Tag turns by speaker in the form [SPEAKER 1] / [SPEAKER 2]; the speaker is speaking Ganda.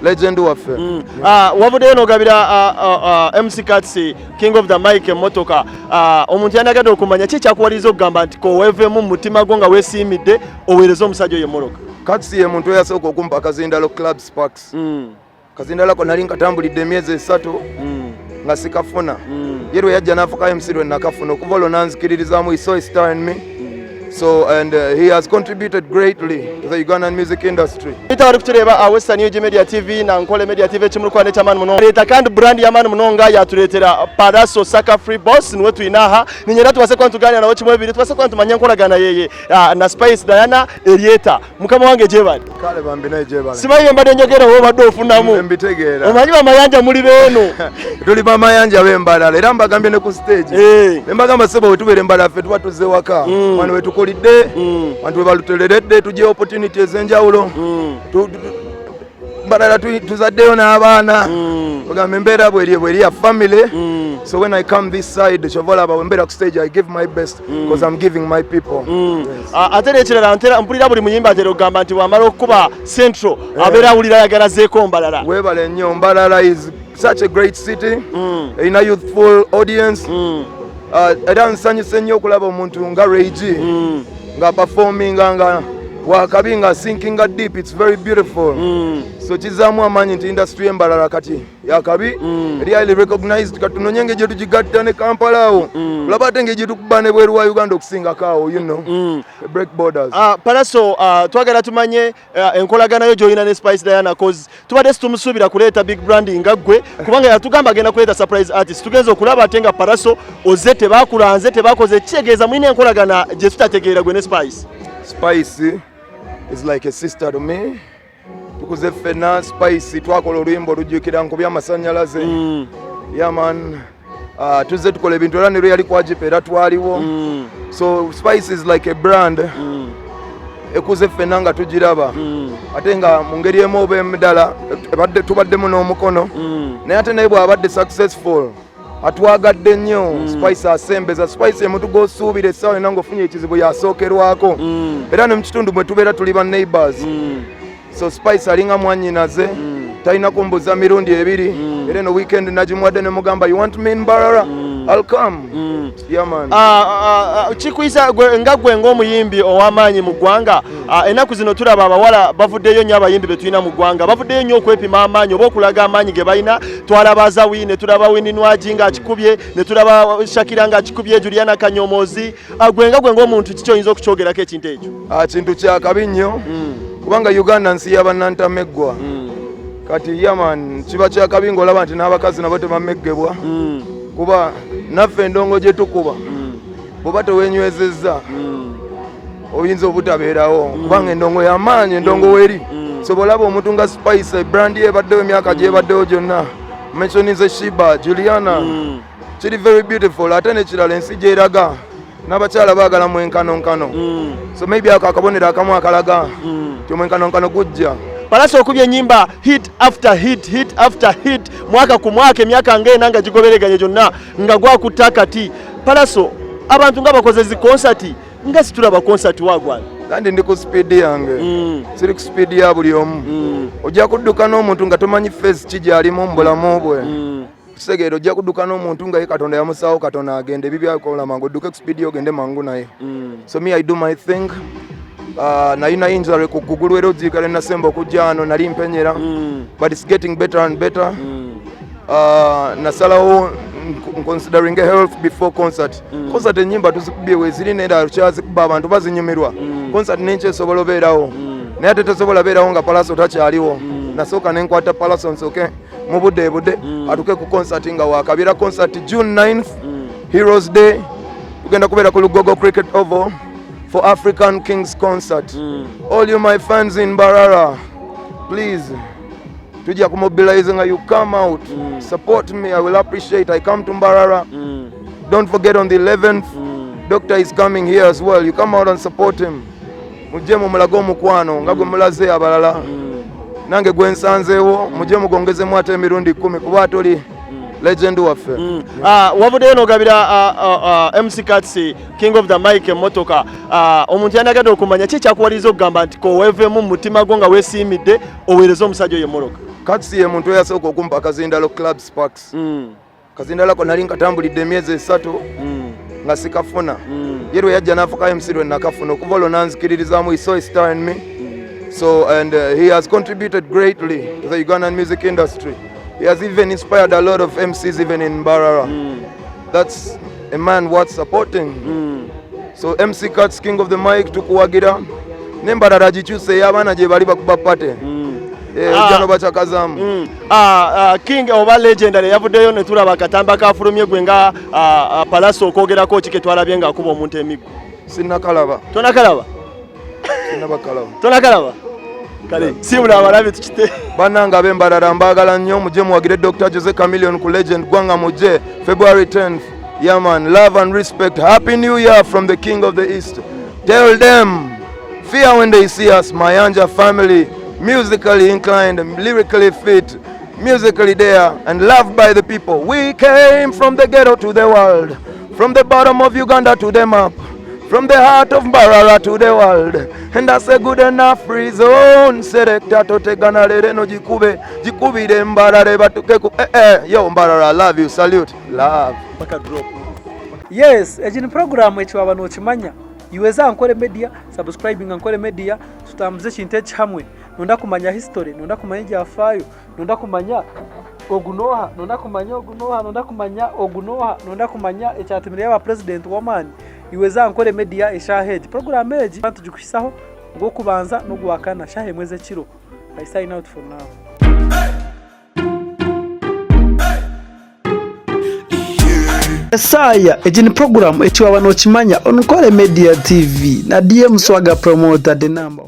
[SPEAKER 1] legend waffe.
[SPEAKER 2] Wavuddeyo n'ogabira MC Katsi King of the Mic emmotoka. Omuntu yanagadde okumanya ki kyakuwaliza okugamba nti koweevemu mu mutima gwo nga weesiimidde oweereza omusajja oyo emmoloka.
[SPEAKER 1] Katsi ye muntu eyasooka okumpa akazindalo Club Sparks. Kazindalo ako nali nkatambulidde emyezi 3 nga sikafuna. Ye lwe yajja n'afuka MC lwe nakafuna okuva olwo nanzikiririzaamu, he saw a star in me. So and he has contributed greatly to the Ugandan music industry.
[SPEAKER 2] Itawari kutureba Western Uganda Media TV na Ankole Media TV chimurukwane chamani muno. Leta kandi brand ya mani muno nga yatuletera PALLASO Saka Free Boss niwe tuinaha. Ninyera tuwase kwa ntuganya na wochimwe bibiri tuwase kwa ntumanya nkolagana yeye na Spice Diana Elieta. Mukama wange jebani.
[SPEAKER 1] Kale bambi naye jebani.
[SPEAKER 2] Simanyi mbade njogera wo badofu namu.
[SPEAKER 1] Mbitegera.
[SPEAKER 2] Omanyi bamayanja muri beno.
[SPEAKER 1] Tuli bamayanja bembalala era mbagambye ne ku stage. Mbagamba sebo wetubere mbala ffe tuba tuzze waka. Wano wetukolidde. Bantu balutereredde tujje opportunity ezenjawulo. Mbalala tuzaddeyo n'abaana. Ogamba embeera bweri ya family. So when I come this side, chovola abawembera ku stage, I give my best because I'm giving my people.
[SPEAKER 2] Atere ekirala ntera mpulira buli muyimba atera okugamba nti wamala okuba central abeera awulira yagalazeeko Mbalala.
[SPEAKER 1] Weebale nnyo. Mbalala is such a great city. In a youthful audience. Era nsanyuse nnyo okulaba omuntu nga Reigi nga performing nga wakabi nga sinking deep. It's very beautiful. So kizaamu amaanyi nti industry embalala kati yakabi really recognized katunonye engeri gye tugigatta ne Kampala awo olaba ate engeri gye tukuba ne bweru wa Uganda okusingako you know. Break borders.
[SPEAKER 2] PALLASO twagala tumanye enkolagana yo gy'olina ne Spice Diana cause tubadde situmusuubira kuleeta big branding nga ggwe kubanga yatugamba agenda kuleeta surprise artist. Tugenza okulaba ate nga PALLASO oze tebakulanze tebakoze kitegeeza mulina enkolagana gye tutategeera gwe ne Spice.
[SPEAKER 1] Spice is like a sister to me. Tukuze ffenna Spice twakola oluyimba olujjukira nkubi Amasanyarazi. Yeah man. Tuzze tukola ebintu era ne lwe yali kwajipa era twaliwo. So Spice is like a brand. Ekuze ffenna nga tugiraba. Ate nga mu ngeri emu oba emidala tubaddemu n'omukono. Naye ate naye bw'abadde successful. Atwagadde nnyo. Spice asembeza. Spice ye muntu gw'osuubira essaawa yonna ng'ofunye ekizibu yasookerwako. Era ne mu kitundu mwe tubeera tuli ba neighbors. So Spice alinga mwannyinaze. Talina kumbuza mirundi ebiri. Era no weekend nagimuwadde ne mugamba you want me in Mbarara? I'll come. Yeah man.
[SPEAKER 2] Chikuisa nga gwe ng'omuyimbi ow'amaanyi mu ggwanga. Ennaku zino tulaba abawala bavuddeyo nnyo abayimbi be tulina mu ggwanga. Bavuddeyo nnyo okwepima amaanyi oba okulaga amaanyi ge balina. Twalaba Azawi ne tulaba Winnie Nwaji ng'akikubye ne tulaba Shakira ng'akikubye Juliana Kanyomozi. Gwe ng'omuntu kiki oyinza okukyogerako ekintu ekyo?
[SPEAKER 1] Kintu kya kabi nnyo. Kubanga Uganda nsi y'abannantameggwa. Kati yaman kiba kya kabi ng'olaba nti n'abakazi nabo tebameggebwa. Kuba naffe endongo gye tukuba bw'oba tewenywezezza oyinza obutabeerawo kubanga endongo y'amaanyi endongo weri. So bw'olaba omuntu nga Spice brandi ebaddewo emyaka gy'ebaddewo gyonna mentioning Shiba Juliana kiri very beautiful. Ate nekirala ensi gy'eraga n'abakyala baagala mwenkanonkano. So maybe ako akabonero akamu akalaga ti omwenkanonkano gujja.
[SPEAKER 2] PALLASO okubye ennyimba hit after hit, hit after hit, mwaka ku mwaka emyaka ng'ena nga gigobereganye gyonna nga gwakutta kati. PALLASO abantu nga bakoze zi concert nga situlaba concert wagwana.
[SPEAKER 1] Kandi ndi ku speed yange. Siri ku speed ya buli omu. Ojja kudduka n'omuntu nga tomanyi face ki gy'alimu mu bulamu bwe. Kisegeero ojja kudduka n'omuntu nga ye Katonda yamusaawo Katonda agende bibyakola mangu odduke ku speed yo ogende mangu naye. So me I do my thing. Nalina injury ku kugulu era ojjikale nasemba okujja wano nali mpenyera. But it's getting better and better. Nasalawo considering health before concert. Concert ennyimba tuzikubye wezirina era kyazikuba abantu bazinyumirwa. Concert nenkyesobola obeerawo. Naye ate tesobola beerawo nga PALLASO takyaliwo. Nasooka ne nkwata PALLASO nsoke mu budde atuke ku concert nga waakabira concert June 9th Heroes Day. Tugenda kubeera ku Lugogo Cricket Oval for African Kings concert. All you my fans in Mbarara, please tujja kumobilize nga you come out, support me. I will appreciate. I come to Mbarara. Don't forget on the 11th Doctor is coming here as well. You come out and support him. Mujje mumulaga omukwano nga gwe mulaze abalala. Nange gwe nsanzeewo mujje mugongezemu ate emirundi 10 kuba toli legend waffe.
[SPEAKER 2] Wabudeyo n'ogabira MC Cuts King of the Mic emotoka. Omuntu yanagade okumanya kikyakuwaliza okugamba nti kowevemu mu mutima gwo nga weesiimidde oweereza omusajja oyo emmoloka.
[SPEAKER 1] Cuts ye muntu eyasooka okumpa kazindalo Club Sparks. Kazindalo ako nali nkatambulidde emyezi 3 nga sikafuna. Ye lwe yajja n'afuka MC lwe nakafuna okuva olwo nanzikiririzamu, he saw a star in me. So and he has contributed greatly to the Ugandan music industry. He has even inspired a lot of MCs even in Mbarara. That's a man worth supporting. So MC Cuts King of the Mic tukuwagira n'Embarara gikyuse y'abaana gye bali bakuba pate. Jano bachakazamu.
[SPEAKER 2] King oba legendary yavuddeyo ne tulaba akatamba kafulumye gwe nga PALLASO okwogerako ki ke twalabye nga akuba omuntu emiggo.
[SPEAKER 1] Sinnakalaba.
[SPEAKER 2] Tonakalaba?
[SPEAKER 1] Sinnabakalaba.
[SPEAKER 2] Tonakalaba? Kale simula abalabi tukite.
[SPEAKER 1] Bananga b'Embarara mbagala nnyo muje muwagire Dr. Jose Chameleon ku legend gwanga muje February 10th. Yeah man, love and respect. Happy New Year from the King of the East. Tell them, fear when they see us, my Anja family. Musically inclined, lyrically fit, musically there, and loved by the people. We came from the ghetto to the world, from the bottom of Uganda to the map, from the heart of Mbarara to the world. And that's a good enough reason. Selecta to tegana lere no jikubire Mbarara batukeku. Yo Mbarara, love you, salute, love.
[SPEAKER 3] Yes, ejini program echi wabano ochimanya. Iweza Ankole Media, subscribing Ankole Media, tutambuze chintechi hamwe. Nonda kumanya history, nonda kumanya jafayo, nonda kumanya ogunoha, nonda kumanya echatumire aba president wamani. Iweza Ankole Media eshahead. Program eji bantu jukishaho ngo kubanza no guhakana shahe mweze kiro. I sign out for now. Esaya ejini program echi wabano chimanya Ankole Media TV na DM Swaga promoter the number.